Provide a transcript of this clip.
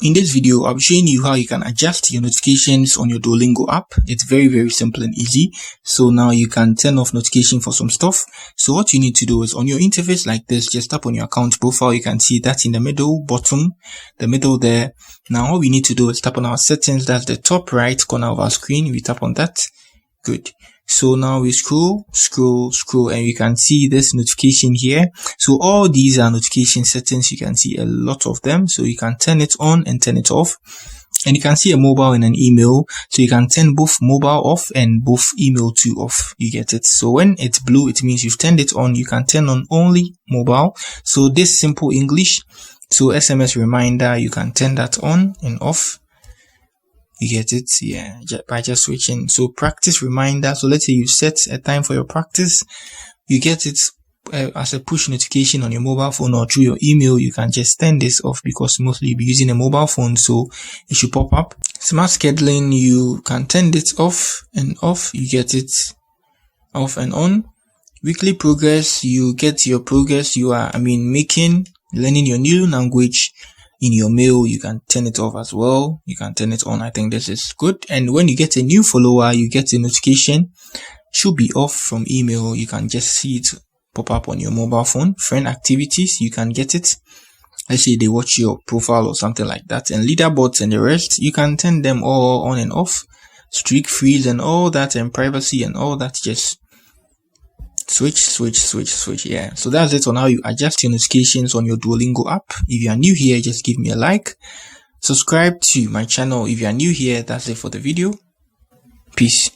In this video, I'll be showing you how you can adjust your notifications on your Duolingo app. It's very simple and easy. So now you can turn off notification for some stuff. So what you need to do is on your interface like this, just tap on your account profile. You can see that in the middle bottom, the middle there. Now all we need to do is tap on our settings. That's the top right corner of our screen. We tap on that. Good. So now we scroll, and you can see this notification here. So all these are notification settings. You can see a lot of them. So you can turn it on and turn it off. And you can see a mobile and an email. So you can turn both mobile off and both email too off. You get it? So when it's blue, it means you've turned it on. You can turn on only mobile. So this simple English. So SMS reminder, you can turn that on and off. You get it? Yeah, by just switching. So practice reminder. So let's say you set a time for your practice. You get it as a push notification on your mobile phone or through your email. You can just turn this off because mostly you'll be using a mobile phone. So it should pop up. Smart scheduling, you can turn this off and off. You get it? Off and on. Weekly progress, you get your progress you are, making, learning your new language. In your mail, you can turn it off as well. You can turn it on. I think this is good. And when you get a new follower, you get a notification. Should be off from email. You can just see it pop up on your mobile phone. Friend activities, you can get it. Let's say they watch your profile or something like that. And leaderboards and the rest, you can turn them all on and off. Streak freeze and all that, and privacy and all that. Just switch. Yeah, so that's it on how you adjust your notifications on your Duolingo app. If you are new here, just give me a like, subscribe to my channel if you are new here. That's it for the video. Peace.